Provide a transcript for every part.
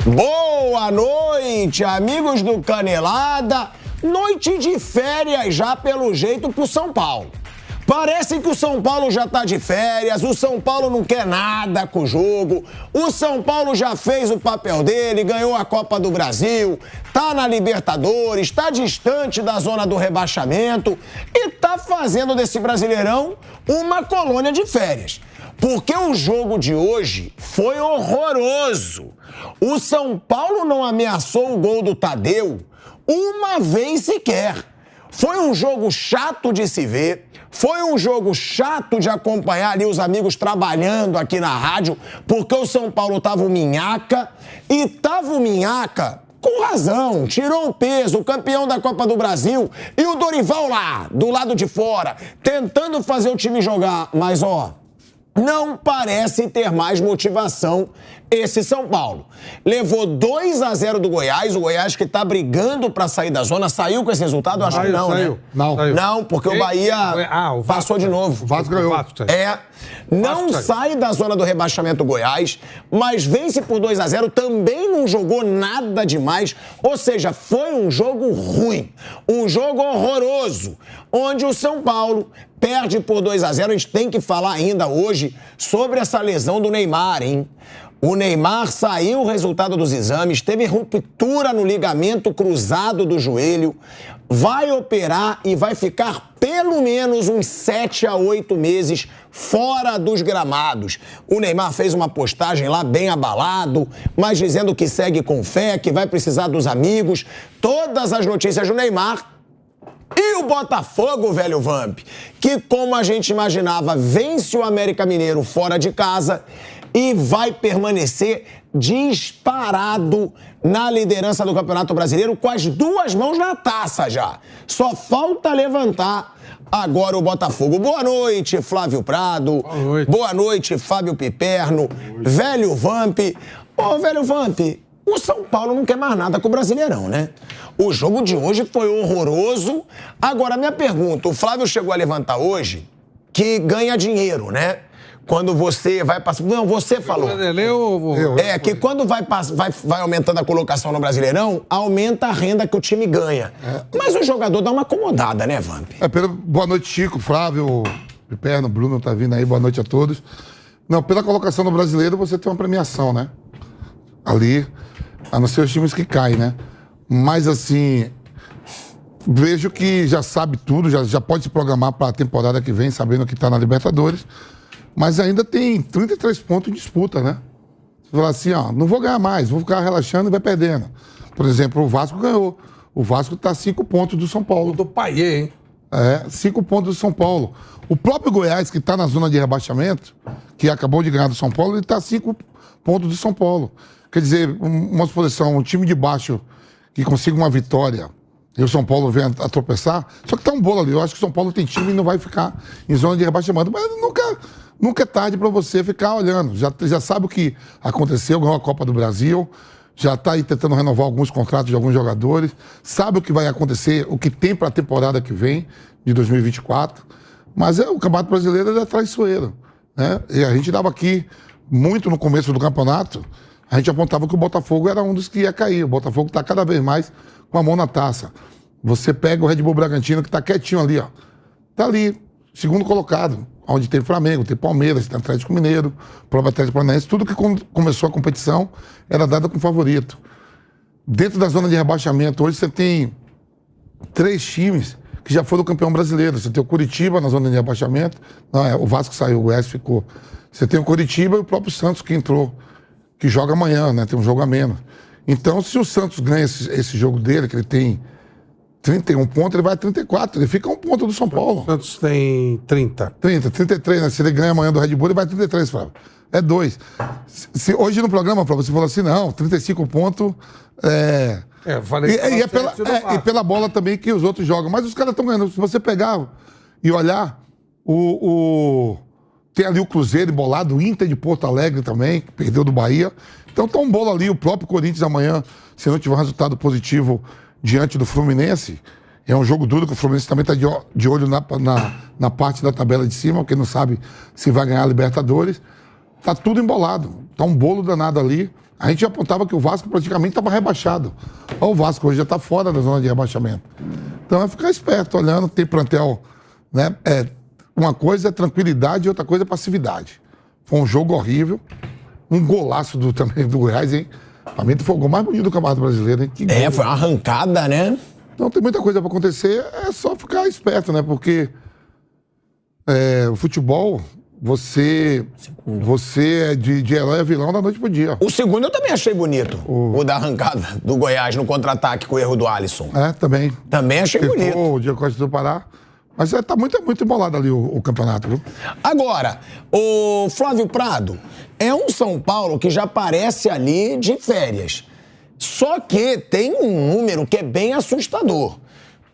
Boa noite, amigos do Canelada. Noite de férias já, pelo jeito, pro São Paulo. Parece que o São Paulo já tá de férias, o São Paulo não quer nada com o jogo, o São Paulo já fez o papel dele, ganhou a Copa do Brasil, tá na Libertadores, tá distante da zona do rebaixamento e tá fazendo desse Brasileirão uma colônia de férias. Porque o jogo de hoje foi horroroso. O São Paulo não ameaçou o gol do Tadeu uma vez sequer. Foi um jogo chato de se ver, foi um jogo chato de acompanhar ali os amigos trabalhando aqui na rádio, porque o São Paulo tava o Minhaca, e tava o Minhaca com razão, tirou o peso, o campeão da Copa do Brasil, e o Dorival lá, do lado de fora, tentando fazer o time jogar, mas não parece ter mais motivação esse São Paulo. Levou 2-0 do Goiás, o Goiás que tá brigando pra sair da zona, saiu com esse resultado? Eu acho que não, saiu. né? Não. Não, porque o Bahia o passou de novo. O Vasco ganhou. Não sai da zona do rebaixamento Goiás, mas vence por 2-0, também não jogou nada demais, ou seja, foi um jogo ruim, um jogo horroroso, onde o São Paulo perde por 2-0. A gente tem que falar ainda hoje sobre essa lesão do Neymar, hein? O Neymar saiu o resultado dos exames, teve ruptura no ligamento cruzado do joelho, vai operar e vai ficar pelo menos uns 7 a 8 meses fora dos gramados. O Neymar fez uma postagem lá bem abalado, mas dizendo que segue com fé, que vai precisar dos amigos. Todas as notícias do Neymar. E o Botafogo, velho Vamp, que como a gente imaginava, vence o América Mineiro fora de casa e vai permanecer disparado na liderança do Campeonato Brasileiro com as duas mãos na taça já. Só falta levantar agora o Botafogo. Boa noite, Flávio Prado. Boa noite. Boa noite, Fábio Piperno. Velho Vamp. Ô, velho Vamp, o São Paulo não quer mais nada com o Brasileirão, né? O jogo de hoje foi horroroso. Agora, minha pergunta, o Flávio chegou a levantar hoje que ganha dinheiro, né? Quando você vai passar... Não, você falou. Que quando vai aumentando a colocação no Brasileirão, aumenta a renda que o time ganha. Mas o jogador dá uma acomodada, né, Vamp? Boa noite, Chico, Flávio, Piperno, Bruno tá vindo aí, boa noite a todos. Não, pela colocação no Brasileiro, você tem uma premiação, né? Ali, a não ser os times que caem, né? Mas, assim, vejo que já sabe tudo, já pode se programar para a temporada que vem, sabendo que tá na Libertadores. Mas ainda tem 33 pontos em disputa, né? Você fala assim, não vou ganhar mais, vou ficar relaxando e vai perdendo. Por exemplo, o Vasco ganhou. O Vasco tá 5 pontos do São Paulo. Do Paiê, hein? 5 pontos do São Paulo. O próprio Goiás, que tá na zona de rebaixamento, que acabou de ganhar do São Paulo, ele tá 5 pontos do São Paulo. Quer dizer, uma suposição, um time de baixo que consiga uma vitória e o São Paulo vem a tropeçar, só que tá um bolo ali. Eu acho que o São Paulo tem time e não vai ficar em zona de rebaixamento. Mas nunca é tarde para você ficar olhando. Já sabe o que aconteceu, ganhou a Copa do Brasil, já está aí tentando renovar alguns contratos de alguns jogadores, sabe o que vai acontecer, o que tem para a temporada que vem, de 2024. Mas o Campeonato Brasileiro é traiçoeiro, né? E a gente dava aqui, muito no começo do campeonato, a gente apontava que o Botafogo era um dos que ia cair. O Botafogo está cada vez mais com a mão na taça. Você pega o Red Bull Bragantino, que está quietinho ali, Está ali, segundo colocado, onde tem Flamengo, tem Palmeiras, tem Atlético Mineiro, próprio Atlético Paranaense. Tudo que começou a competição era dado com favorito. Dentro da zona de rebaixamento, hoje você tem 3 times que já foram campeão brasileiro. Você tem o Curitiba na zona de rebaixamento. Não, o Vasco saiu, o Goiás ficou. Você tem o Curitiba e o próprio Santos que entrou, que joga amanhã, né? Tem um jogo a menos. Então, se o Santos ganha esse jogo dele, que ele tem 31 pontos, ele vai a 34. Ele fica a 1 ponto do São Paulo. O Santos tem 30. 33, né? Se ele ganha amanhã do Red Bull, ele vai a 33, Flávio. É 2. Hoje no programa, Flávio, você falou assim, não, 35 pontos Falei e pela bola também que os outros jogam. Mas os caras estão ganhando. Se você pegar e olhar, tem ali o Cruzeiro embolado, o Inter de Porto Alegre também, que perdeu do Bahia. Então tá um bolo ali, o próprio Corinthians amanhã, se não tiver um resultado positivo diante do Fluminense, é um jogo duro, que o Fluminense também está de olho na parte da tabela de cima, porque não sabe se vai ganhar a Libertadores. Tá tudo embolado, tá um bolo danado ali. A gente apontava que o Vasco praticamente estava rebaixado. O Vasco hoje já está fora da zona de rebaixamento. Então é ficar esperto, olhando, tem plantel, né? Uma coisa é tranquilidade e outra coisa é passividade. Foi um jogo horrível, um golaço também do Goiás, hein? Pra mim foi o gol mais bonito do Campeonato Brasileiro, hein? Foi uma arrancada, né? Então tem muita coisa para acontecer, é só ficar esperto, né? Porque o futebol, você é de herói a vilão da noite pro dia. O segundo eu também achei bonito. O da arrancada do Goiás no contra-ataque com o erro do Alisson. Também. Também achei bonito. O Diego Costa do Pará. Mas tá muito embolado ali o campeonato, viu? Agora, o Flávio Prado é um São Paulo que já parece ali de férias. Só que tem um número que é bem assustador.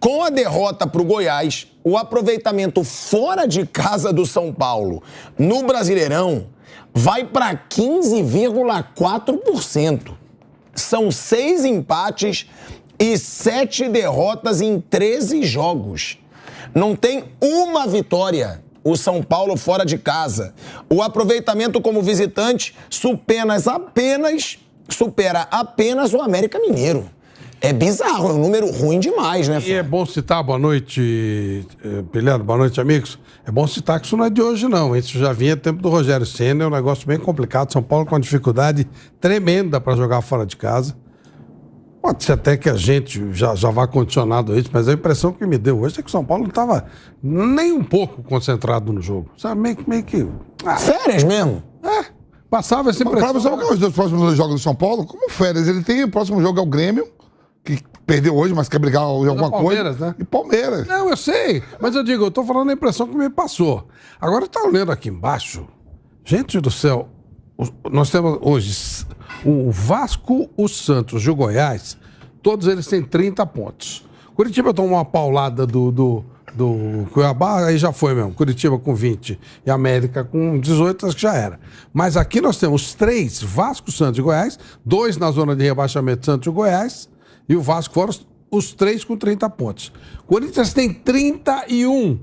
Com a derrota para o Goiás, o aproveitamento fora de casa do São Paulo no Brasileirão vai para 15,4%. São 6 empates e 7 derrotas em 13 jogos. Não tem uma vitória o São Paulo fora de casa. O aproveitamento como visitante supera apenas o América Mineiro. É bizarro, é um número ruim demais, né? E é bom citar, boa noite, Pilhado, boa noite, amigos. É bom citar que isso não é de hoje, não. Isso já vinha tempo do Rogério Ceni, é um negócio bem complicado. São Paulo com uma dificuldade tremenda para jogar fora de casa. Pode ser até que a gente já vá condicionado a isso, mas a impressão que me deu hoje é que o São Paulo não estava nem um pouco concentrado no jogo. Sabe, meio que... Férias mesmo? Passava essa impressão. Mas sabe qual é os 2 próximos jogos do São Paulo? Como férias. Ele tem o próximo jogo é o Grêmio, que perdeu hoje, mas quer brigar em alguma Palmeiras, coisa. Né? E Palmeiras. Não, eu sei. Mas eu digo, eu tô falando a impressão que me passou. Agora eu tava lendo aqui embaixo. Gente do céu, nós temos hoje o Vasco, o Santos e o Goiás, todos eles têm 30 pontos. Curitiba tomou uma paulada do Cuiabá, aí já foi mesmo. Curitiba com 20 e América com 18, acho que já era. Mas aqui nós temos 3, Vasco, Santos e Goiás, 2 na zona de rebaixamento, Santos e Goiás, e o Vasco fora os 3 com 30 pontos. Corinthians tem 31,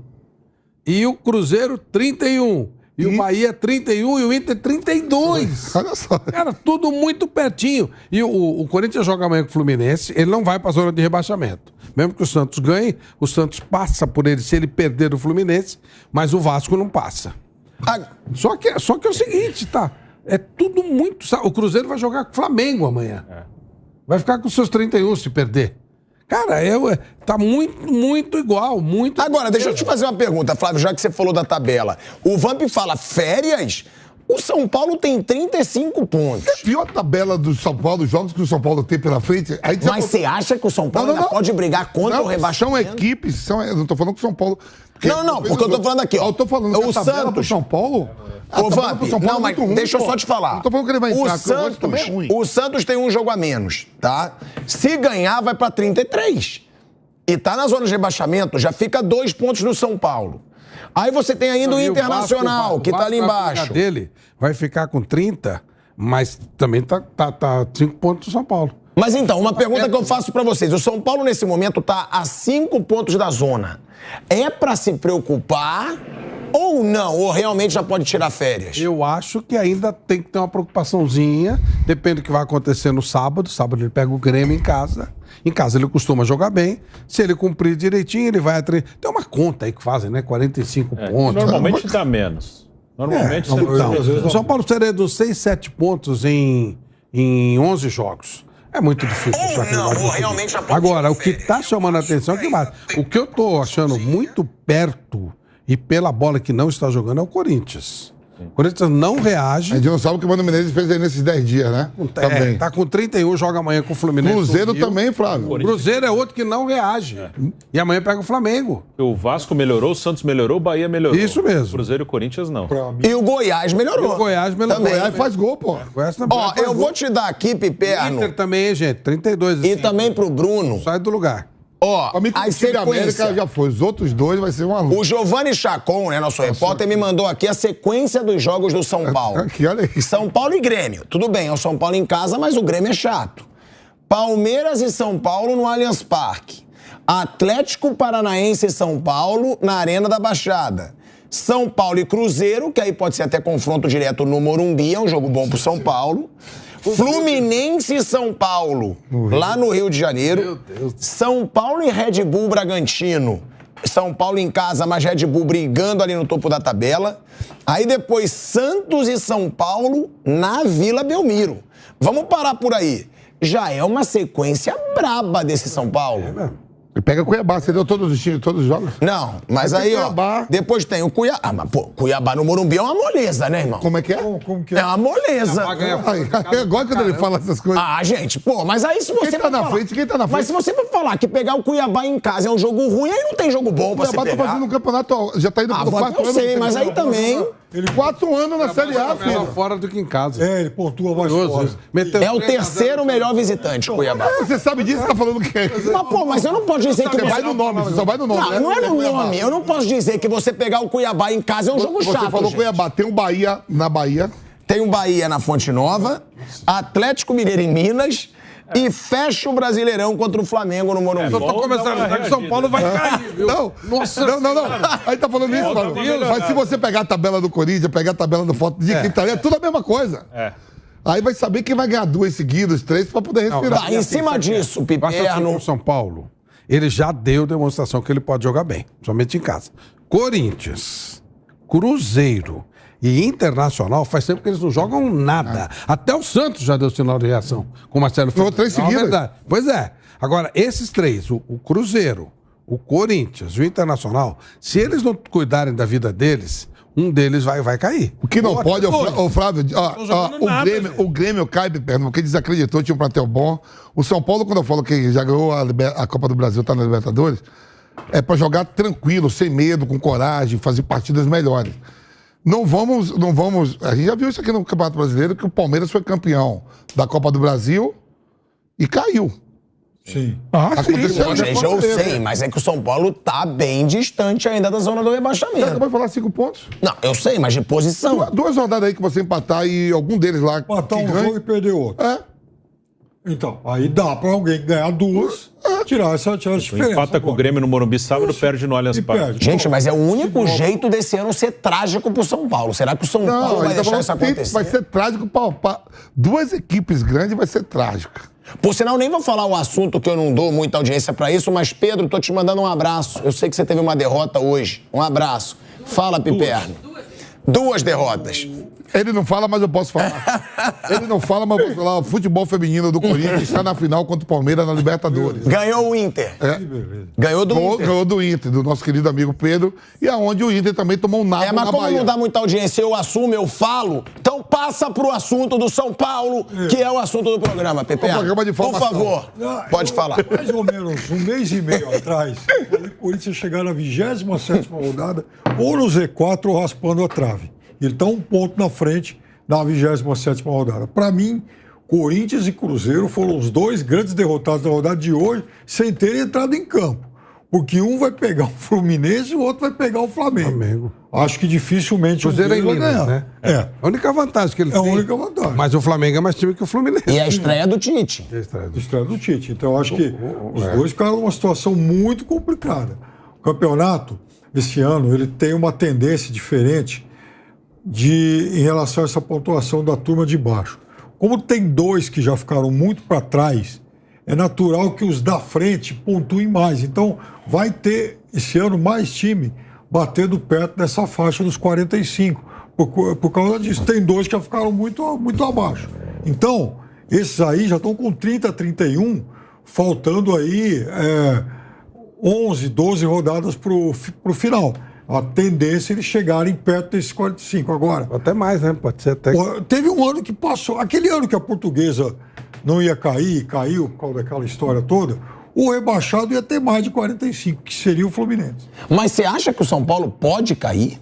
e o Cruzeiro 31, e o Bahia 31 e o Inter 32. Olha só. Cara, tudo muito pertinho. E o Corinthians joga amanhã com o Fluminense, ele não vai para a zona de rebaixamento. Mesmo que o Santos ganhe, o Santos passa por ele se ele perder o Fluminense, mas o Vasco não passa. Só que é o seguinte, tá? É tudo muito... O Cruzeiro vai jogar com o Flamengo amanhã. Vai ficar com seus 31 se perder. Cara, tá muito igual, muito... Agora, deixa eu te fazer uma pergunta, Flávio, já que você falou da tabela. O Vamp fala férias... O São Paulo tem 35 pontos. Você viu a tabela do São Paulo, os jogos que o São Paulo tem pela frente? Mas você acha que o São Paulo ainda pode brigar contra o rebaixamento? São equipes, eu não tô falando que o São Paulo... Porque eu tô falando aqui, ó. Eu tô falando que o a tabela Santos... pro São Paulo... Ô, Vamp, não, mas deixa eu só te falar. Não tô falando que ele vai entrar, o Santos tem um jogo a menos, tá? Se ganhar, vai pra 33. E tá na zona de rebaixamento, já fica 2 pontos no São Paulo. Aí você tem ainda o Internacional, que tá ali embaixo. Dele vai ficar com 30, mas também tá 5 pontos do São Paulo. Mas então, uma pergunta que eu faço pra vocês. O São Paulo, nesse momento, tá a 5 pontos da zona. É pra se preocupar ou não? Ou realmente já pode tirar férias? Eu acho que ainda tem que ter uma preocupaçãozinha. Depende do que vai acontecer no sábado. Sábado ele pega o Grêmio em casa. Em casa ele costuma jogar bem. Se ele cumprir direitinho, ele vai... Tem uma conta aí que fazem, né? 45 pontos. Normalmente dá menos. Normalmente... O São Paulo seria dos 6, 7 pontos em 11 jogos. É muito difícil. Agora, o que está chamando a atenção é que mais. O que eu estou achando muito perto e pela bola que não está jogando é o Corinthians. O Corinthians não reage. A gente não sabe o que o Mano Menezes fez aí nesses 10 dias, né? Também. Tá com 31, joga amanhã com o Fluminense. Cruzeiro também, Flávio. Cruzeiro é outro que não reage. E amanhã pega o Flamengo. O Vasco melhorou, o Santos melhorou, o Bahia melhorou. Isso mesmo. O Cruzeiro e o Corinthians não. E o Goiás melhorou. O Goiás melhorou. Também. O Goiás faz gol, pô. Ó, eu vou te dar aqui, Piperno. Inter também, hein, gente? 32. E também pro Bruno. Sai do lugar. Ó, a sequência. América já foi. Os outros 2 vai ser uma luta. O Giovanni Chacon, né, nosso repórter, me mandou aqui a sequência dos jogos do São Paulo. Aqui, olha aí. São Paulo e Grêmio. Tudo bem, é o São Paulo em casa, mas o Grêmio é chato. Palmeiras e São Paulo no Allianz Parque. Atlético Paranaense e São Paulo na Arena da Baixada. São Paulo e Cruzeiro, que aí pode ser até confronto direto no Morumbi, é um jogo bom pro São Paulo. Fluminense e São Paulo, lá no Rio de Janeiro. São Paulo e Red Bull Bragantino. São Paulo em casa, mas Red Bull brigando ali no topo da tabela. Aí depois Santos e São Paulo na Vila Belmiro. Vamos parar por aí. Já é uma sequência braba desse São Paulo. Ele pega Cuiabá, você deu todos os times, todos os jogos? Não, mas aí, Cuiabá. depois tem o Cuiabá. Ah, mas pô, Cuiabá no Morumbi é uma moleza, né, irmão? Como é que é? Como que é? É uma moleza. Eu gosto quando ele fala essas coisas. Ah, gente, pô, mas aí se você Quem tá for na falar- frente? Quem tá na frente? Mas se você for falar que pegar o Cuiabá em casa é um jogo ruim, aí não tem jogo bom O pra você Cuiabá tá pegar. fazendo um campeonato, já tá indo Ah, pro quarto eu ano. sei, mas aí também... Ele 4 anos na Série A, Melhor filho. fora do que em casa. ele pontua mais fora. Meteu É o 3 a 0. terceiro melhor visitante, Cuiabá. Você sabe disso, tá falando o quê? Mas, pô, mas eu não posso dizer que Você vai no nome, você só vai no nome, Não, né? não é no nome. Eu não posso dizer que você pegar o Cuiabá em casa é um jogo Você chato, falou gente. Cuiabá, tem um Bahia na Bahia. Tem o Bahia na Fonte Nova, Atlético Mineiro em Minas e fecha o Brasileirão contra o Flamengo no Morumbi. Eu tô começando a achar que São Paulo vai cair, viu? Não, Nossa não. Aí tá falando isso, mano. Mas se você pegar a tabela do Corinthians, pegar a tabela do Foto de quem tá ali, é tudo a mesma coisa. Aí vai saber quem vai ganhar 2 seguidas, 3, pra poder respirar. Tá, em cima disso, Basta Piperno... o São Paulo, ele já deu demonstração que ele pode jogar bem, somente em casa. Corinthians, Cruzeiro e Internacional, faz tempo que eles não jogam nada. Até o Santos já deu sinal de reação com o Marcelo Ganhou Fernandes. 3 seguidas. Verdade. Pois é. Agora, esses 3, o Cruzeiro, o Corinthians e o Internacional, se eles não cuidarem da vida deles, um deles vai cair. O que não pode, ô Flávio, jogando nada, o Grêmio cai, perto, porque desacreditou, tinha um plantel bom. O São Paulo, quando eu falo que já ganhou a Copa do Brasil, tá na Libertadores, é pra jogar tranquilo, sem medo, com coragem, fazer partidas melhores. Não vamos. A gente já viu isso aqui no Campeonato Brasileiro, que o Palmeiras foi campeão da Copa do Brasil e caiu. Sim. Aconteceu. Pô, gente, eu sei, mas é que o São Paulo tá bem distante ainda da zona do Você rebaixamento. acabou de falar 5 pontos. Não, eu sei, mas de posição. 2 rodadas aí que você empatar e algum deles lá. Matar que um ganhe. jogo e perder outro. É. Então, aí dá pra alguém ganhar 2, tirar essa diferença. Empata com o Grêmio no Morumbi sábado, perde no Allianz E Parque. perde. Gente, mas é o único jeito desse ano ser trágico pro São Paulo. Será que o São Paulo vai ele tá deixar falando isso que tem- acontecer? vai ser trágico pra 2 equipes grandes, vai ser trágico. Por sinal, nem vou falar um assunto que eu não dou muita audiência pra isso, mas Pedro, tô te mandando um abraço. Eu sei que você teve uma derrota hoje. Um abraço. Fala, Piperno. 2 derrotas. Ele não fala, mas eu posso falar. Ele não fala, mas eu posso falar. O futebol feminino do Corinthians está na final contra o Palmeiras na Libertadores. Ganhou o Inter. Ganhou do Inter. Ganhou do Inter, do nosso querido amigo Pedro, e aonde o Inter também tomou um nabo Mas na como Bahia. não dá muita audiência, eu assumo, eu falo. Então passa pro assunto do São Paulo, que é o assunto do programa, Pepe. O programa de Por formação. favor, pode falar. Mais ou menos 1 mês e meio atrás, eu falei que o Corinthians ia chegar na 27ª rodada, ou no Z4 ou raspando a trave. Ele está 1 ponto na frente na 27ª rodada. Para mim, Corinthians e Cruzeiro foram os 2 grandes derrotados da rodada de hoje, sem terem entrado em campo. Porque um vai pegar o Fluminense e o outro vai pegar o Flamengo. Acho que dificilmente Cruzeiro um em deles vai Minas, ganhar. né? É. A única vantagem que ele É a tem. única vantagem. Mas o Flamengo é mais time que o Fluminense. E a estreia do Tite. Estreia do Tite. Então, eu acho que os 2 ficaram numa situação muito complicada. O campeonato, esse ano, ele tem uma tendência diferente em relação a essa pontuação da turma de baixo. Como tem 2 que já ficaram muito para trás, é natural que os da frente pontuem mais. Então, vai ter, esse ano, mais time batendo perto dessa faixa dos 45. Por causa disso. Tem 2 que já ficaram muito abaixo. Então, esses aí já estão com 30, 31, faltando aí 11, 12 rodadas para o final. A tendência é eles chegarem perto desses 45 agora. Até mais, né? Pode ser até. Teve um ano que passou, aquele ano que a Portuguesa não ia cair, caiu por causa daquela história toda, o rebaixado ia ter mais de 45, que seria o Fluminense. Mas você acha que o São Paulo pode cair?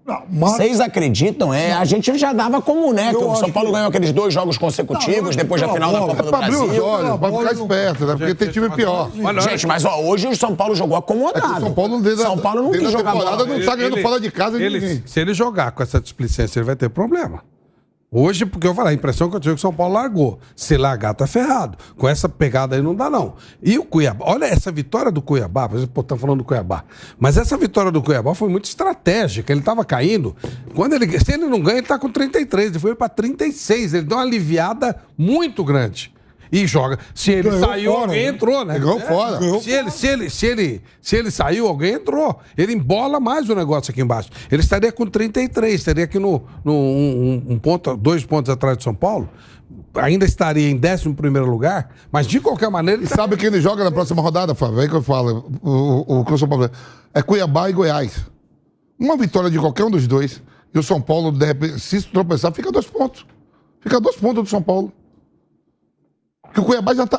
Não, mas... Vocês acreditam? A gente já dava como, né? Que Eu o São acho Paulo que- ganhou aqueles 2 jogos consecutivos, Não, depois da final da bola. Copa do Pra abrir os Brasil. olhos, pra ficar esperto, né? Porque tem time pior. Gente, mas ó, hoje o São Paulo jogou acomodado. O São Paulo, desde São Paulo não quis jogar bola. não tá ganhando fora de casa de ninguém. Se ele jogar com essa displicência, ele vai ter problema. Hoje, porque eu falei, a impressão que eu tive é que o São Paulo largou. Se largar, tá ferrado. Com essa pegada aí não dá, não. E o Cuiabá, olha essa vitória do Cuiabá, por exemplo, estamos falando do Cuiabá. Mas essa vitória do Cuiabá foi muito estratégica. Ele estava caindo. Se ele não ganha, ele está com 33. Ele foi para 36. Ele deu uma aliviada muito grande. E joga. Se ele Ganhou saiu, fora, alguém né? entrou, né? Ganhou fora. Se ele saiu, alguém entrou. Ele embola mais o negócio aqui embaixo. Ele estaria com 33, estaria aqui dois pontos atrás de São Paulo. Ainda estaria em 11º lugar, mas de qualquer maneira... E sabe quem ele joga na próxima rodada, Flávio? Aí que eu falo. O São Paulo é Cuiabá e Goiás. Uma vitória de qualquer um dos dois. E o São Paulo, de repente, se tropeçar, fica 2 pontos. Fica 2 pontos do São Paulo. Porque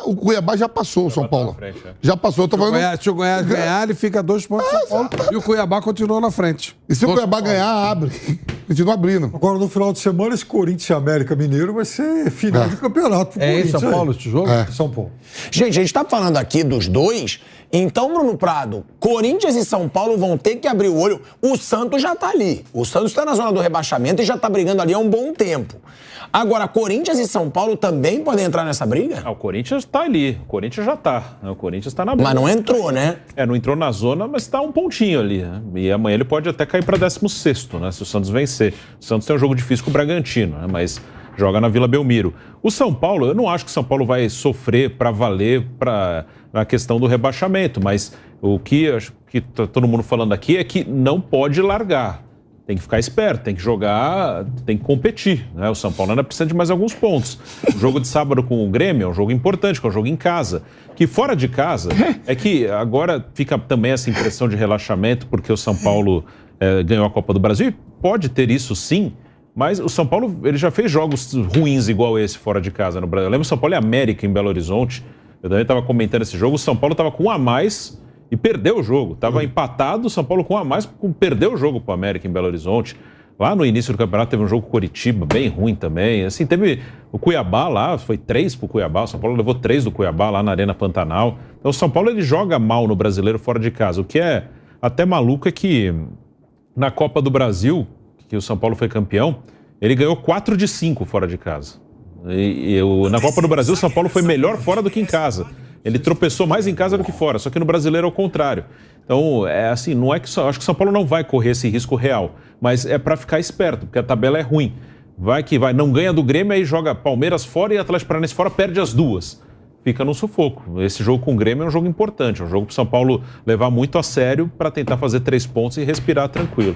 o Cuiabá já passou o São Paulo. Frente, é. Já passou. Eu tô falando... Se o Goiás ganhar, ele fica 2 pontos do São Paulo e o Cuiabá continua na frente. E se o Cuiabá ganhar, abre. Continua abrindo. Agora, no final de semana, esse Corinthians e América Mineiro vai ser final de campeonato. pro É em Corinthians São aí. Paulo esse jogo? São Paulo. Gente, a gente tá falando aqui dos dois, então, Bruno Prado, Corinthians e São Paulo vão ter que abrir o olho. O Santos já tá ali. O Santos tá na zona do rebaixamento e já tá brigando ali há um bom tempo. Agora, Corinthians e São Paulo também podem entrar nessa briga? O Corinthians tá ali. O Corinthians já tá. O Corinthians tá na briga. Mas não entrou, né? Não entrou na zona, mas tá um pontinho ali, né? E amanhã ele pode até cair para 16º, né? Se o Santos vencer. O Santos tem um jogo difícil com o Bragantino, né? Mas joga na Vila Belmiro. O São Paulo, eu não acho que o São Paulo vai sofrer para valer na questão do rebaixamento, mas o que acho que tá todo mundo falando aqui é que não pode largar. Tem que ficar esperto, tem que jogar, tem que competir, né? O São Paulo ainda precisa de mais alguns pontos. O jogo de sábado com o Grêmio é um jogo importante, que é um jogo em casa. Que fora de casa, é que agora fica também essa impressão de relaxamento, porque o São Paulo ganhou a Copa do Brasil, e pode ter isso sim, mas o São Paulo ele já fez jogos ruins igual esse fora de casa no Brasil. Eu lembro o São Paulo e América em Belo Horizonte, eu também estava comentando esse jogo, o São Paulo estava com 1 a mais e perdeu o jogo. Estava empatado, o São Paulo com 1 a mais, perdeu o jogo para o América em Belo Horizonte. Lá no início do campeonato teve um jogo com o Coritiba, bem ruim também. Assim, teve o Cuiabá lá, foi 3 pro Cuiabá, o São Paulo levou 3 do Cuiabá lá na Arena Pantanal. Então o São Paulo ele joga mal no Brasileiro fora de casa. O que é até maluco é que na Copa do Brasil, que o São Paulo foi campeão, ele ganhou 4 de 5 fora de casa. Na Copa do Brasil o São Paulo foi melhor fora do que em casa. Ele tropeçou mais em casa do que fora, só que no Brasileiro é o contrário. Então, é assim, não é que acho que o São Paulo não vai correr esse risco real, mas é para ficar esperto, porque a tabela é ruim. Vai que vai, não ganha do Grêmio, aí joga Palmeiras fora e Atlético Paranaense fora, perde as duas. Fica no sufoco. Esse jogo com o Grêmio é um jogo importante, é um jogo para o São Paulo levar muito a sério para tentar fazer 3 pontos e respirar tranquilo.